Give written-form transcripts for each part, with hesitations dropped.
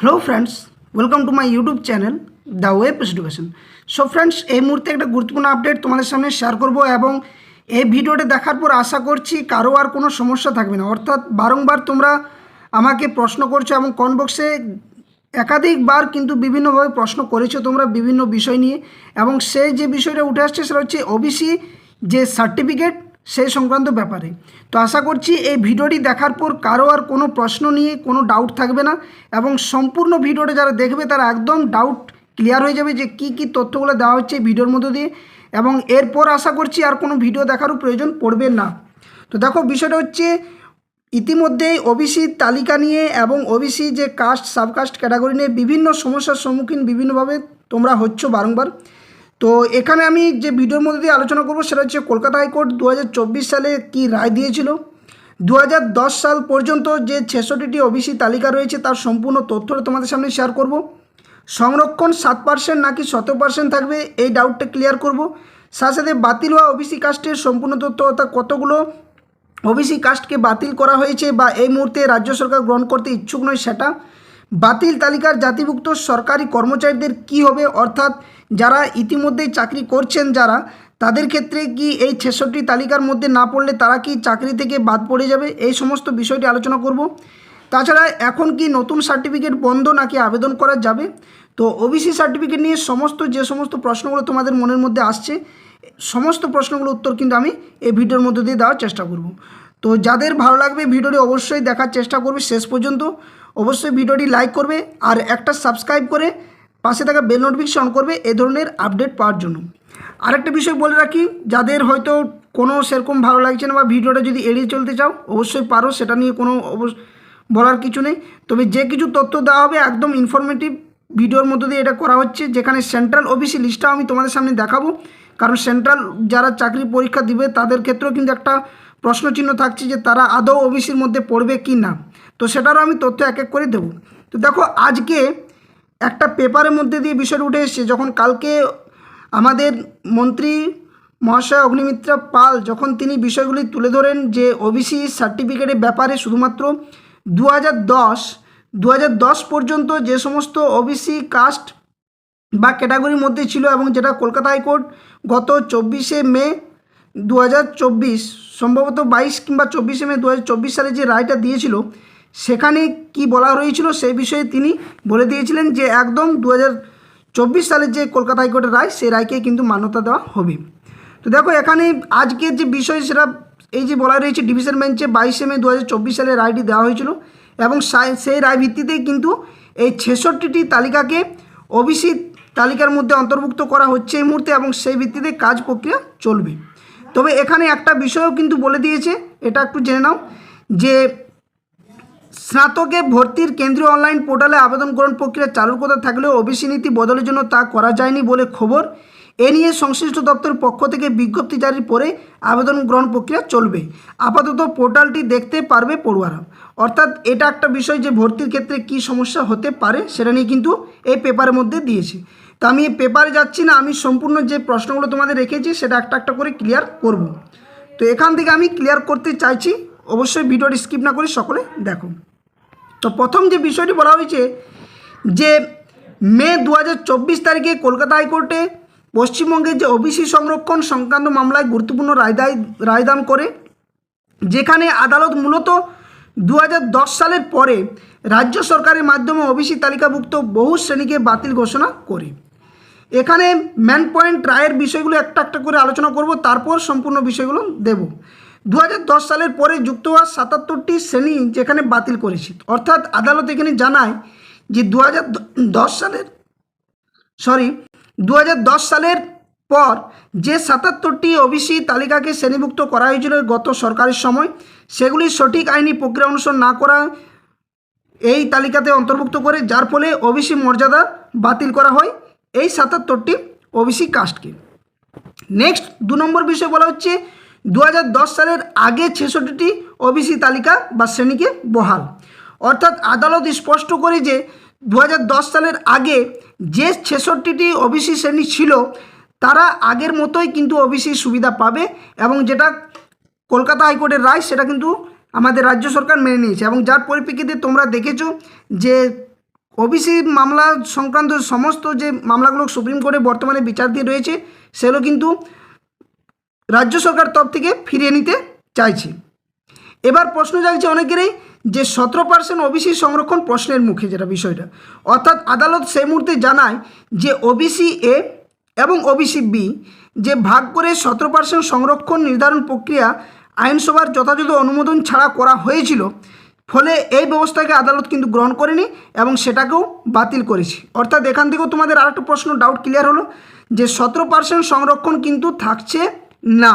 Hello friends, welcome to my YouTube channel the web education. So friends, এই মুহূর্তে একটা গুরুত্বপূর্ণ আপডেট তোমাদের সামনে শেয়ার করব এবং এই ভিডিওটা দেখার পর আশা করছি কারো আর কোনো সমস্যা থাকবে না। অর্থাৎ বারংবার তোমরা আমাকে প্রশ্ন করছো এবং কমেন্ট বক্সে একাধিকবার কিন্তু বিভিন্নভাবে প্রশ্ন করেছো তোমরা বিভিন্ন বিষয় নিয়ে, এবং সেই যে বিষয়টা উঠে আসছে সেটা হচ্ছে ওবিসি যে সার্টিফিকেট সেই সংক্রান্ত ব্যাপারে। তো আশা করছি এই ভিডিওটি দেখার পর কারো আর কোনো প্রশ্ন নিয়ে কোনো ডাউট থাকবে না এবং সম্পূর্ণ ভিডিওটা যারা দেখবে তারা একদম ডাউট ক্লিয়ার হয়ে যাবে যে কি কি তথ্যগুলো দেওয়া হচ্ছে এই ভিডিওর মধ্য দিয়ে, এবং এরপর আশা করছি আর কোনো ভিডিও দেখারও প্রয়োজন পড়বে না। তো দেখো, বিষয়টা হচ্ছে ইতিমধ্যেই ওবিসি তালিকা নিয়ে এবং ওবিসি যে কাস্ট সাবকাস্ট ক্যাটাগরি নিয়ে বিভিন্ন সমস্যার সম্মুখীন বিভিন্নভাবে তোমরা হচ্ছ বারংবার। তো এখানে আমি যে ভিডিওর মধ্যে দিয়ে আলোচনা করব সেটা হচ্ছে কলকাতা হাইকোর্ট 2024 সালে কি রায় দিয়েছিল। 2010 সাল পর্যন্ত যে 66টি ওবিসি তালিকা রয়েছে তার সম্পূর্ণ তথ্যটা তোমাদের সামনে শেয়ার করব। সংরক্ষণ 7% নাকি 17% থাকবে এই ডাউটটা ক্লিয়ার করব। সাথে সাথে বাতিল হওয়া ওবিসি কাস্টের সম্পূর্ণ তথ্য, অর্থাৎ কতগুলো ওবিসি কাস্টকে বাতিল করা হয়েছে বা এই মুহূর্তে রাজ্য সরকার গ্রহণ করতে ইচ্ছুক নয় সেটা। বাতিল তালিকার জাতিভুক্ত সরকারি কর্মচারীদের কি হবে, অর্থাৎ যারা ইতিমধ্যেই চাকরি করছেন যারা, তাদের ক্ষেত্রে কি এই 66টি তালিকার মধ্যে না পড়লে তারা কি চাকরি থেকে বাদ পড়ে যাবে, এই সমস্ত বিষয়টি আলোচনা করব। তাছাড়া এখন কি নতুন সার্টিফিকেট বন্ধ নাকি আবেদন করা যাবে। তো ওবিসি সার্টিফিকেট নিয়ে যে সমস্ত প্রশ্নগুলো তোমাদের মনের মধ্যে আসছে সমস্ত প্রশ্নগুলোর উত্তর কিন্তু আমি এই ভিডিওর মধ্যে দিয়ে দেওয়ার চেষ্টা করব। তো যাদের ভালো লাগবে ভিডিওটি অবশ্যই দেখার চেষ্টা করবে শেষ পর্যন্ত, অবশ্যই ভিডিওটি লাইক করবে আর একটা সাবস্ক্রাইব করে পাশে থাকা বেল নোটিফিকেশন অন করবে এই ধরনের আপডেট পাওয়ার জন্য। আরেকটা বিষয় বলে রাখি, যাদের হয়তো কোনো সেরকম ভালো লাগছে না বা ভিডিওটা যদি এড়িয়ে চলতে চাও অবশ্যই পারো, সেটা নিয়ে কোনো বলার কিছু নেই। তবে যে কিছু তথ্য দেওয়া হবে একদম ইনফরমেটিভ ভিডিওর মধ্য দিয়ে এটা করা হচ্ছে, যেখানে সেন্ট্রাল ওবিসি লিস্টটাও আমি তোমাদের সামনে দেখাবো, কারণ সেন্ট্রাল যারা চাকরি পরীক্ষা দিবে তাদের ক্ষেত্রেও কিন্তু একটা প্রশ্নচিহ্ন থাকছে যে তারা আদৌ ওবিসির মধ্যে পড়বে কি না। তো সেটারও আমি তথ্য এক এক করে দেবো। তো দেখো, আজকে একটা পেপারের মধ্যে দিয়ে বিষয়টা উঠে এসেছে, যখন কালকে আমাদের মন্ত্রী মহাশয় অগ্নিমিত্রা পাল যখন তিনি বিষয়গুলি তুলে ধরেন যে ওবিসি সার্টিফিকেটের ব্যাপারে শুধুমাত্র 2010 পর্যন্ত যে সমস্ত ওবিসি কাস্ট বা ক্যাটাগরির মধ্যে ছিল এবং যেটা কলকাতা হাইকোর্ট গত 24শে মে 2024, সম্ভবত 22 কিংবা 24শে মে 2024 সালে যে রায়টা দিয়েছিল সেখানে কি বলা রয়েছিল সেই বিষয়ে তিনি বলে দিয়েছিলেন যে একদম 2024 সালের যে কলকাতা হাইকোর্টের রায় সেই রায়কে কিন্তু মান্যতা দেওয়া হবে। তো দেখো, এখানে আজকের যে বিষয় সেটা এই যে বলা রয়েছে ডিভিশন বেঞ্চে 22শে মে 2024 সালে রায়টি দেওয়া হয়েছিল এবং সেই রায় ভিত্তিতেই কিন্তু এই 66টি তালিকাকে ওবিসি তালিকার মধ্যে অন্তর্ভুক্ত করা হচ্ছে এই মুহূর্তে এবং সেই ভিত্তিতে কাজ প্রক্রিয়া চলবে। তবে এখানে একটা বিষয়ও কিন্তু বলে দিয়েছে, এটা একটু জেনে নাও, যে স্নাতকে ভর্তির কেন্দ্রীয় অনলাইন পোর্টালে আবেদন গ্রহণ প্রক্রিয়া চালুর কথা থাকলেও ওবিসি নীতি বদলের জন্য তা করা যায়নি বলে খবর। এ নিয়ে সংশ্লিষ্ট দপ্তরের পক্ষ থেকে বিজ্ঞপ্তি জারির পরে আবেদন গ্রহণ প্রক্রিয়া চলবে। আপাতত পোর্টালটি দেখতে পারবে পড়ুয়ারা। অর্থাৎ এটা একটা বিষয় যে ভর্তির ক্ষেত্রে কি সমস্যা হতে পারে সেটা নিয়ে কিন্তু এই পেপারের মধ্যে দিয়েছে। তো আমি এই পেপারে যাচ্ছি না, আমি সম্পূর্ণ যে প্রশ্নগুলো তোমাদের রেখেছি সেটা একটা একটা করে ক্লিয়ার করব। তো এখান থেকে আমি ক্লিয়ার করতে চাইছি, অবশ্যই ভিডিওটি স্কিপ না করে সকলে দেখো। তো প্রথম যে বিষয়টি বলা হয়েছে যে মে 2024 তারিখে কলকাতা হাইকোর্টে পশ্চিমবঙ্গের যে ওবিসি সংরক্ষণ সংক্রান্ত মামলায় গুরুত্বপূর্ণ রায়দান করে, যেখানে আদালত মূলত 2010 সালের পরে রাজ্য সরকারের মাধ্যমে ওবিসি তালিকাভুক্ত বহু শ্রেণীকে বাতিল ঘোষণা করে। এখানে ম্যান পয়েন্ট রায়ের বিষয়গুলো একটা একটা করে আলোচনা করব, তারপর সম্পূর্ণ বিষয়গুলো দেব। 2010 সালের পরে যুক্ত হওয়া 77টি শ্রেণী যেখানে বাতিল করেছে, অর্থাৎ আদালত এখানে জানায় যে 2010 সালের পর যে 77টি ওবিসি তালিকাকে শ্রেণীভুক্ত করা হয়েছিল গত সরকারের সময়, সেগুলি সঠিক আইনি প্রক্রিয়া অনুসরণ না করা এই তালিকাতে অন্তর্ভুক্ত করে, যার ফলে ওবিসি মর্যাদা বাতিল করা হয় এই 77টি ওবিসি কাস্টকে। নেক্সট 2 নম্বর বিষয় বলা হচ্ছে 2010 সালের আগে 66টি ওবিসি তালিকা বা শ্রেণীকে বহাল। অর্থাৎ আদালত স্পষ্ট করে যে 2010 সালের আগে যে 66টি ওবিসি শ্রেণী ছিল তারা আগের মতোই কিন্তু ওবিসি সুবিধা পাবে, এবং যেটা কলকাতা হাইকোর্টের রায় সেটা কিন্তু আমাদের রাজ্য সরকার মেনে নিয়েছে, এবং যার পরিপ্রেক্ষিতে তোমরা দেখেছো যে ওবিসি মামলা সংক্রান্ত সমস্ত যে মামলাগুলো সুপ্রিম কোর্টে বর্তমানে বিচারাধীন রয়েছে সেগুলো কিন্তু রাজ্য সরকার তরফ থেকে ফিরিয়ে নিতে চাইছে। এবার প্রশ্ন জাগছে অনেকেরই যে 17% ওবিসি সংরক্ষণ প্রশ্নের মুখে, যেটা বিষয়টা অর্থাৎ আদালত সেই মুহূর্তে জানায় যে ওবিসি এ এবং ওবিসি বি যে ভাগ করে 17% সংরক্ষণ নির্ধারণ প্রক্রিয়া আইনসভার যথাযথ অনুমোদন ছাড়া করা হয়েছিল, ফলে এই ব্যবস্থাকে আদালত কিন্তু গ্রহণ করেনি এবং সেটাকেও বাতিল করেছে। অর্থাৎ এখান থেকেও তোমাদের আর একটা প্রশ্ন ডাউট ক্লিয়ার হলো যে 17% সংরক্ষণ কিন্তু থাকছে না,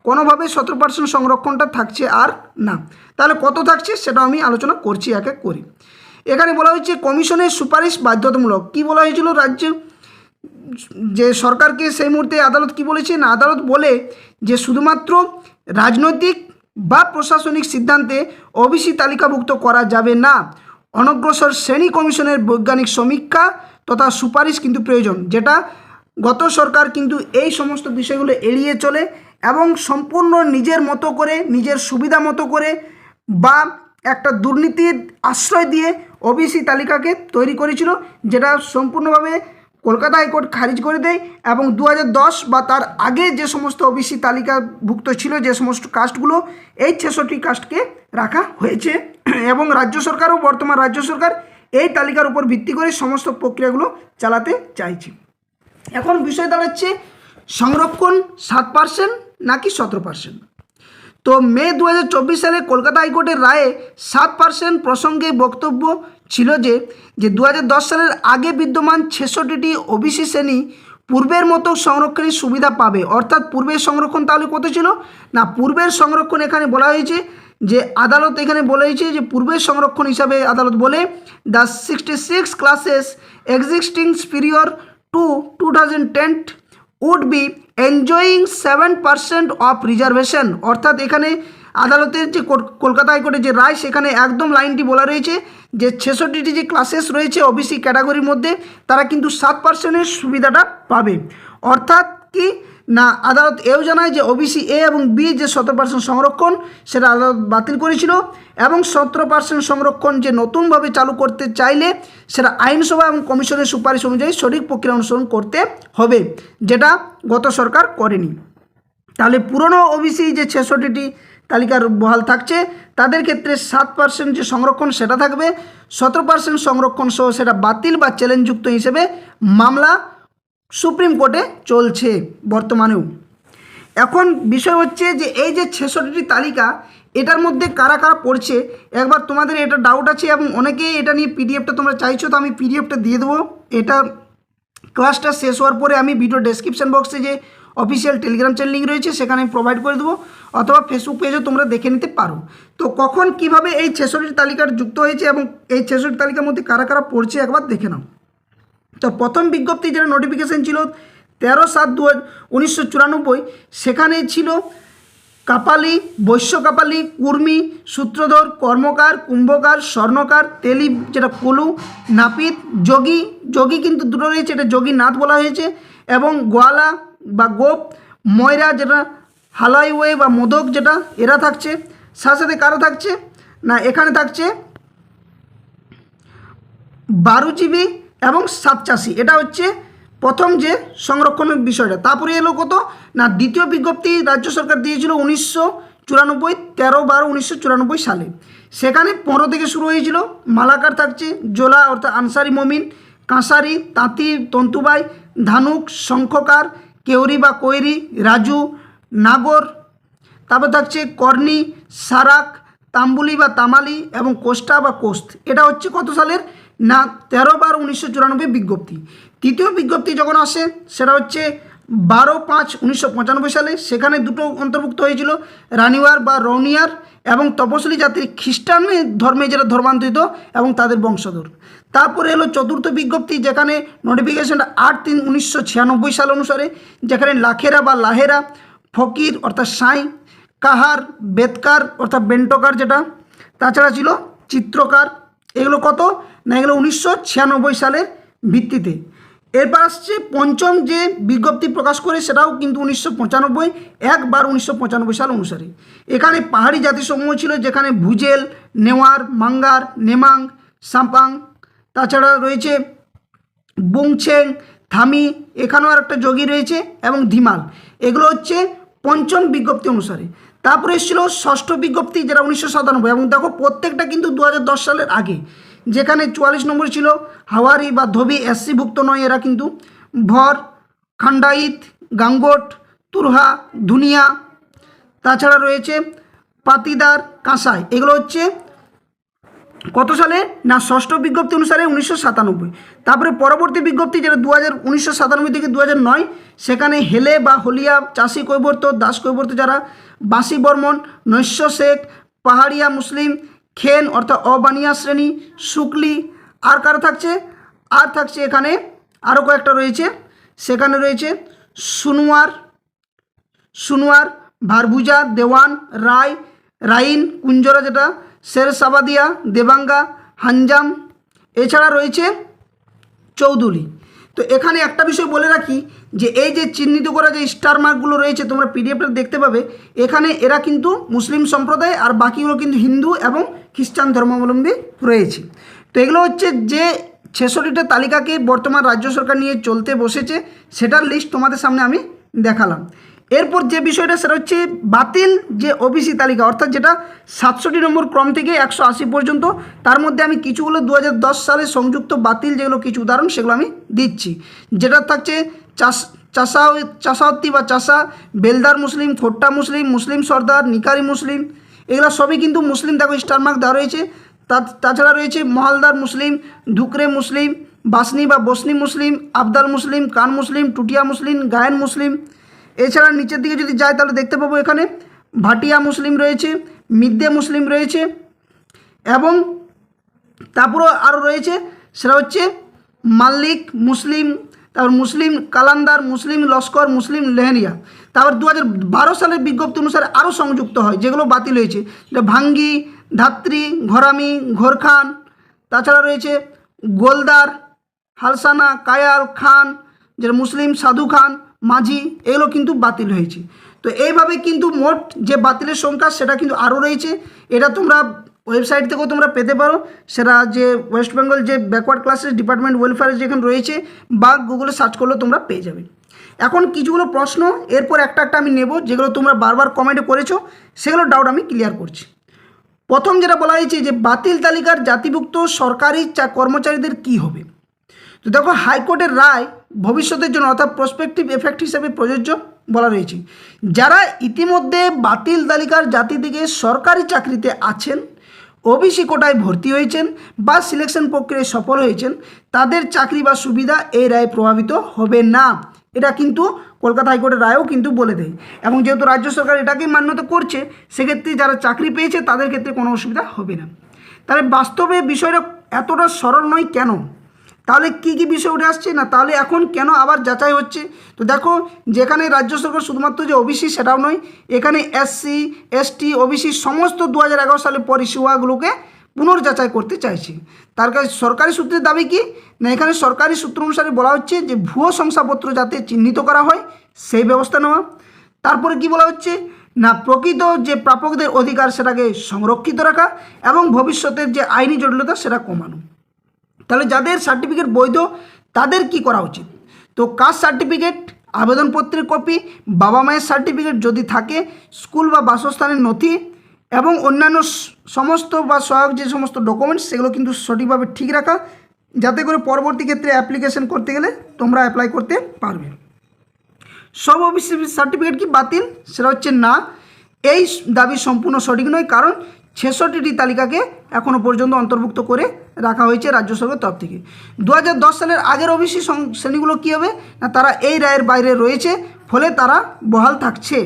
কোনোভাবে 17% সংরক্ষণটা থাকছে আর না। তাহলে কত থাকছে সেটা আমি আলোচনা করছি এক এক করে। এখানে বলা হয়েছে কমিশনের সুপারিশ বাধ্যতামূলক। কি বলা হয়েছিল রাজ্য যে সরকারকে সেই মুহূর্তে আদালত কি বলেছে না, আদালত বলে যে শুধুমাত্র রাজনৈতিক বা প্রশাসনিক সিদ্ধান্তে ওবিসি তালিকাভুক্ত করা যাবে না, অনগ্রসর শ্রেণী কমিশনের বৈজ্ঞানিক সমীক্ষা তথা সুপারিশ কিন্তু প্রয়োজন, যেটা গত সরকার কিন্তু এই সমস্ত বিষয়গুলো এড়িয়ে চলে এবং সম্পূর্ণ নিজের মতো করে নিজের সুবিধা মতো করে বা একটা দুর্নীতির আশ্রয় দিয়ে ওবিসি তালিকাকে তৈরি করেছিল, যেটা সম্পূর্ণভাবে কলকাতা হাইকোর্ট খারিজ করে দেয় এবং 2010 বা তার আগে যে সমস্ত ওবিসি তালিকাভুক্ত ছিল যে সমস্ত কাস্টগুলো, এই 66 কাস্টকে রাখা হয়েছে এবং রাজ্য সরকারও বর্তমান রাজ্য সরকার এই তালিকার উপর ভিত্তি করে সমস্ত প্রক্রিয়াগুলো চালাতে চাইছে। এখন বিষয় দাঁড়াচ্ছে সংরক্ষণ 7% নাকি 17%। তো মে 2024 সালে কলকাতা হাইকোর্টের রায়ে 7% প্রসঙ্গে বক্তব্য ছিল যে 2010 সালের আগে বিদ্যমান 66টি ওবিসি শ্রেণী পূর্বের মতো সংরক্ষণের সুবিধা পাবে। অর্থাৎ পূর্বের সংরক্ষণ তাহলে কত ছিল না, পূর্বের সংরক্ষণ এখানে বলা হয়েছে যে আদালত এখানে বলেছে যে পূর্বের সংরক্ষণ হিসাবে আদালত বলে the 66 classes existing superior to 2010 would be enjoying 7% of reservation। অর্থাৎ এখানে আদালতের যে কলকাতা হাইকোর্টের যে রায় সেখানে একদম লাইনটি বলা রয়েছে যে 66টি যে ক্লাসেস রয়েছে ওবিসি ক্যাটাগরির মধ্যে তারা কিন্তু 7%-এর সুবিধাটা পাবে। অর্থাৎ কি না, আদালত এও জানায় যে ওবিসি এ এবং বি যে 17% সংরক্ষণ সেটা আদালত বাতিল করেছিল এবং 17% সংরক্ষণ যে নতুনভাবে চালু করতে চাইলে সেটা আইনসভা এবং কমিশনের সুপারিশ অনুযায়ী সঠিক প্রক্রিয়া অনুসরণ করতে হবে, যেটা গত সরকার করেনি। তাহলে পুরনো ওবিসি যে 66টি তালিকার বহাল থাকছে তাদের ক্ষেত্রে 7% যে সংরক্ষণ সেটা থাকবে, 17% সংরক্ষণ সহ সেটা বাতিল বা চ্যালেঞ্জযুক্ত হিসেবে মামলা সুপ্রিম কোর্টে চলছে বর্তমানেও। এখন বিষয় হচ্ছে যে এই যে 66টি তালিকা এটার মধ্যে কারা কারা পড়ছে, একবার তোমাদের এটা ডাউট আছে এবং অনেকেই এটা নিয়ে পিডিএফটা তোমরা চাইছো, তো আমি পিডিএফটা দিয়ে দেবো। এটা ক্লাসটা শেষ হওয়ার পরে আমি ভিডিও ডেসক্রিপশন বক্সে যে অফিসিয়াল টেলিগ্রাম চ্যানেল লিঙ্ক রয়েছে সেখানে আমি প্রোভাইড করে দেবো, অথবা ফেসবুক পেজে তোমরা দেখে নিতে পারো। তো কখন কিভাবে এই 66টি তালিকার যুক্ত হয়েছে এবং এই 66টি তালিকার মধ্যে কারা কারা পড়ছে একবার দেখে নাও। তো প্রথম বিজ্ঞপ্তি যেটা নোটিফিকেশান ছিল 13/7/1994, সেখানে ছিল কাপালি, বৈশ্য কাপালি, কুর্মি, সূত্রধর, কর্মকার, কুম্ভকার, স্বর্ণকার, তেলি যেটা কুলু, নাপিত, যোগী, যোগী কিন্তু দুটো রয়েছে, এটা যোগীনাথ বলা হয়েছে, এবং গোয়ালা বা গোপ, ময়রা যেটা হালাইওয়ে বা মোদক যেটা এরা থাকছে। সাথে সাথে কারো থাকছে না, এখানে থাকছে বারুজীবী এবং সাতচাষি, এটা হচ্ছে প্রথম যে সংরক্ষণের বিষয়টা। তারপরে এলো কত না, দ্বিতীয় বিজ্ঞপ্তি রাজ্য সরকার দিয়েছিল 1994 13/12/1994 সালে। সেখানে 15 থেকে শুরু হয়েছিল। মালাকার থাকছে জোলা অর্থাৎ আনসারি মমিন, কাঁসারি, তাঁতি, তন্তুবাই, ধানুক, শঙ্খকার, কেউরি বা কৈরি, রাজু, নাগর। তারপর থাকছে কর্ণী, সারাক, তাম্বুলি বা তামালি এবং কোষ্টা বা কোস্ত। এটা হচ্ছে কত সালের না 13/12/1994 বিজ্ঞপ্তি। তৃতীয় বিজ্ঞপ্তি যখন আসে সেটা হচ্ছে 12/5/1995 সালে। সেখানে দুটো অন্তর্ভুক্ত হয়েছিল, রানিওয়ার বা রৌনিয়ার এবং তপশিলি জাতির খ্রিস্টান ধর্মে যেটা ধর্মান্তরিত এবং তাদের বংশধর। তারপরে এলো চতুর্থ বিজ্ঞপ্তি, যেখানে নোটিফিকেশনটা 8/3/1996 সাল অনুসারে, যেখানে লাখেরা বা লাহেরা, ফকির অর্থাৎ সাঁই, কাহার, বেতকার অর্থাৎ বেন্টকার যেটা, তাছাড়া ছিল চিত্রকার। এগুলো কত না, এগুলো 1996 সালের ভিত্তিতে। এরপর আসছে পঞ্চম যে বিজ্ঞপ্তি প্রকাশ করে সেটাও কিন্তু 1995 1/12/1995 সাল অনুসারে। এখানে পাহাড়ি জাতিসমূহ ছিল, যেখানে ভুজেল, নেওয়ার, মাঙ্গার, নেমাং, সাম্পাং, তাছাড়া রয়েছে বুংছেং, থামি, এখানেও আর একটা যোগী রয়েছে, এবং ধিমাল। এগুলো হচ্ছে পঞ্চম বিজ্ঞপ্তি অনুসারে। তারপরে এসেছিল ষষ্ঠ বিজ্ঞপ্তি, যেটা 1997, এবং দেখো প্রত্যেকটা কিন্তু 2010 সালের আগে। যেখানে 44 নম্বর ছিল হাওয়ারি বা ধোবি, এসসিভুক্ত নয় এরা কিন্তু, ভর, খান্ডাইত, গাঙ্গোট, তুরহা, ধুনিয়া, তাছাড়া রয়েছে পাতিদার, কাঁসাই। এগুলো হচ্ছে কত সালে না ষষ্ঠ বিজ্ঞপ্তি অনুসারে 1997। তারপরে পরবর্তী বিজ্ঞপ্তি যেটা 1997 থেকে 2009, সেখানে হেলে বা হলিয়া, চাষি কৈবর্ত, দাস কৈবর্ত যারা, বাসি বর্মন, নৈশ শেখ, পাহাড়িয়া মুসলিম, খেন অর্থাৎ অবানিয়া শ্রেণী, শুক্লি, আর কারা থাকছে, আর থাকছে এখানে আরও কয়েকটা রয়েছে। সেখানে রয়েছে সুনুয়ার, ভারভুজা, দেওয়ান, রায়, রাইন, কুঞ্জরা যেটা, শেরসাবাদিয়া, দেবাঙ্গা, হানজাম, এছাড়া রয়েছে চৌধুরী। তো এখানে একটা বিষয় বলে রাখি যে এই যে চিহ্নিত করা যে স্টার মার্কগুলো রয়েছে, তোমরা পিডিএফটা দেখতে পাবে, এখানে এরা কিন্তু মুসলিম সম্প্রদায়, আর বাকিগুলো কিন্তু হিন্দু এবং খ্রিস্টান ধর্মাবলম্বী রয়েছে। তো এগুলো হচ্ছে যে 66টা তালিকাকে বর্তমান রাজ্য সরকার নিয়ে চলতে বসেছে, সেটার লিস্ট তোমাদের সামনে আমি দেখালাম। এরপর যে বিষয়টা সেটা হচ্ছে বাতিল যে ওবিসি তালিকা, অর্থাৎ যেটা 67 নম্বর ক্রম থেকে 180 পর্যন্ত। তার মধ্যে আমি কিছুগুলো 2010 সালে সংযুক্ত বাতিল যেগুলো কিছু উদাহরণ সেগুলো আমি দিচ্ছি। যেটা থাকছে চাষাওয়াত্তি বা চাষা, বেলদার মুসলিম, খোট্টা মুসলিম, মুসলিম সর্দার, নিকারি মুসলিম, এগুলো সবই কিন্তু মুসলিম, দেখো স্টার মার্ক দেওয়া রয়েছে। তাছাড়া রয়েছে মহালদার মুসলিম, ধুকরে মুসলিম, বাসনি বা বসনি মুসলিম, আবদাল মুসলিম, কান মুসলিম, টুটিয়া মুসলিম, গায়েন মুসলিম। এছাড়া নিচের দিকে যদি যাই তাহলে দেখতে পাবো এখানে ভাটিয়া মুসলিম রয়েছে, মিদ্দে মুসলিম রয়েছে, এবং তারপরও আরও রয়েছে সেটা হচ্ছে মাল্লিক মুসলিম, তারপর মুসলিম কালান্দার, মুসলিম লস্কর, মুসলিম লেহেনিয়া। তারপর 2012 সালের বিজ্ঞপ্তি অনুসারে আরও সংযুক্ত হয়, যেগুলো বাতিল হয়েছে, ভাঙ্গি, ধাত্রী, ঘরামি, ঘোরখান, তাছাড়া রয়েছে গোলদার, হালসানা, কায়াল, খান, যেটা মুসলিম, সাধু খান, মাঝি, এগুলো কিন্তু বাতিল হয়েছে। তো এইভাবে কিন্তু মোট যে বাতিলের সংখ্যা সেটা কিন্তু আরও রয়েছে। এটা তোমরা ওয়েবসাইট থেকেও তোমরা পেতে পারো, সেটা যে ওয়েস্ট বেঙ্গল যে ব্যাকওয়ার্ড ক্লাসেস ডিপার্টমেন্ট ওয়েলফেয়ার যেখানে রয়েছে, বা গুগলে সার্চ করলেও তোমরা পেয়ে যাবে। এখন কিছুগুলো প্রশ্ন এরপর একটা একটা আমি নেব, যেগুলো তোমরা বারবার কমেন্টে করেছো, সেগুলো ডাউট আমি ক্লিয়ার করছি। প্রথম যেটা বলা হয়েছে যে বাতিল তালিকার জাতিভুক্ত সরকারি কর্মচারীদের কি হবে। তো দেখো হাইকোর্টের রায় ভবিষ্যতের জন্য অর্থাৎ প্রসপেক্টিভ এফেক্ট হিসেবে প্রযোজ্য বলা রয়েছে। যারা ইতিমধ্যে বাতিল তালিকার জাতি থেকে সরকারি চাকরিতে আছেন, ওবিসি কোটায় ভর্তি হয়েছেন বা সিলেকশন প্রক্রিয়ায় সফল হয়েছেন, তাদের চাকরি বা সুবিধা এই রায় প্রভাবিত হবে না। এটা কিন্তু কলকাতা হাইকোর্টের রায়ও কিন্তু বলে দেয়, এবং যেহেতু রাজ্য সরকার এটাকেই মান্যতা করছে, সেক্ষেত্রে যারা চাকরি পেয়েছে তাদের ক্ষেত্রে কোনো অসুবিধা হবে না। তাহলে বাস্তবে বিষয়টা এতটা সরল নয় কেন? তাহলে কি কি বিষয় উঠে আসছে না, তাহলে এখন কেন আবার যাচাই হচ্ছে? তো দেখো, যেখানে রাজ্য সরকার শুধুমাত্র যে ওবিসি সেটাও নয়, এখানে এসসি, এসটি, ওবিসি সমস্ত 2011 সালে পর ইস্যুগুলোকে পুনর্যাচাই করতে চাইছে। তার কাছে সরকারি সূত্রের দাবি কি না, এখানে সরকারি সূত্র অনুসারে বলা হচ্ছে যে ভুয়ো শংসাপত্র যাতে চিহ্নিত করা হয় সেই ব্যবস্থা নেওয়া। তারপরে কি বলা হচ্ছে না, প্রকৃত যে প্রাপকদের অধিকার সেটাকে সংরক্ষিত রাখা, এবং ভবিষ্যতের যে আইনি জটিলতা সেটা কমানো। তাহলে যাদের সার্টিফিকেট বৈধ তাদের কি করা উচিত? তো কাস্ট সার্টিফিকেট, আবেদনপত্রের কপি, বাবা মায়ের সার্টিফিকেট যদি থাকে, স্কুল বা বাসস্থানের নথি, এবং অন্যান্য সমস্ত বা সহায়ক যে সমস্ত ডকুমেন্টস সেগুলো কিন্তু সঠিকভাবে ঠিক রাখা, যাতে করে পরবর্তী ক্ষেত্রে অ্যাপ্লিকেশন করতে গেলে তোমরা অ্যাপ্লাই করতে পারবে। সব ওবিসি সার্টিফিকেট কি বাতিল? সেটা হচ্ছে না, এই দাবি সম্পূর্ণ সঠিক নয়, কারণ 66টি তালিকাকে এখনও পর্যন্ত অন্তর্ভুক্ত করে রাখা হয়েছে রাজ্য সরকারের তরফ থেকে। 2010 সালের আগের ওবিসি শ্রেণীগুলো কী হবে না, তারা এই রায়ের বাইরে রয়েছে, ফলে তারা বহাল থাকছে।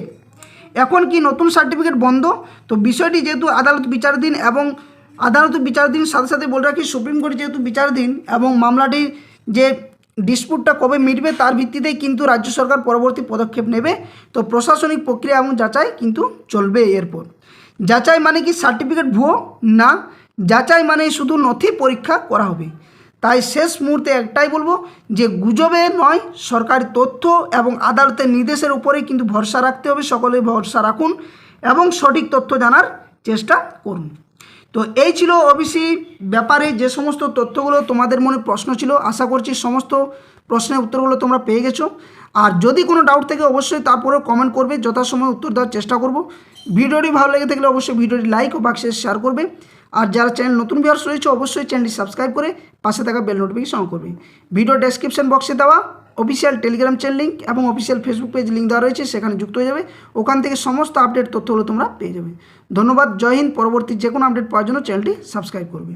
এখন কি নতুন সার্টিফিকেট বন্ধ? তো বিষয়টি যেহেতু আদালত বিচারাধীন, এবং আদালত বিচারাধীন সাথে সাথে বলে রাখি সুপ্রিম কোর্ট যেহেতু বিচারাধীন, এবং মামলাটির যে ডিসপুটটা কবে মিটবে তার ভিত্তিতেই কিন্তু রাজ্য সরকার পরবর্তী পদক্ষেপ নেবে। তো প্রশাসনিক প্রক্রিয়া এবং যাচাই কিন্তু চলবে। এরপর যাচাই মানে কি সার্টিফিকেট ভুয়ো? না, যাচাই মানে শুধু নথি পরীক্ষা করা হবে। তাই শেষ মুহূর্তে একটাই বলবো যে গুজবে নয়, সরকারি তথ্য এবং আদালতের নির্দেশের উপরেই কিন্তু ভরসা রাখতে হবে। সকলে ভরসা রাখুন এবং সঠিক তথ্য জানার চেষ্টা করুন। তো এই ছিল ওবিসি ব্যাপারে যে সমস্ত তথ্যগুলো তোমাদের মনে প্রশ্ন ছিল। আশা করছি সমস্ত প্রশ্নের উত্তরগুলো তোমরা পেয়ে গেছো। আর যদি কোনো ডাউট থাকে অবশ্যই তারপরেও কমেন্ট করবে, যথাসময়ে উত্তর দেওয়ার চেষ্টা করব। ভিডিওটি ভালো লেগে থাকলে অবশ্যই ভিডিওটি লাইক ও বাক্সে শেয়ার করবে। আর যারা চ্যানেল নতুন ভিউয়ার্স রয়েছে অবশ্যই চ্যানেলটি সাবস্ক্রাইব করে পাশে থাকা বেল নোটিফিকেশন অন করবে। ভিডিও ডেসক্রিপশন বক্সে দেওয়া অফিসিয়াল টেলিগ্রাম চ্যানেল লিঙ্ক এবং অফিসিয়াল ফেসবুক পেজ লিঙ্ক দেওয়া রয়েছে, সেখানে যুক্ত হয়ে যাবে। ওখান থেকে সমস্ত আপডেট তথ্যগুলো তোমরা পেয়ে যাবে। ধন্যবাদ, জয় হিন্দ। পরবর্তী যে কোনো আপডেট পাওয়ার জন্য চ্যানেলটি সাবস্ক্রাইব করবে।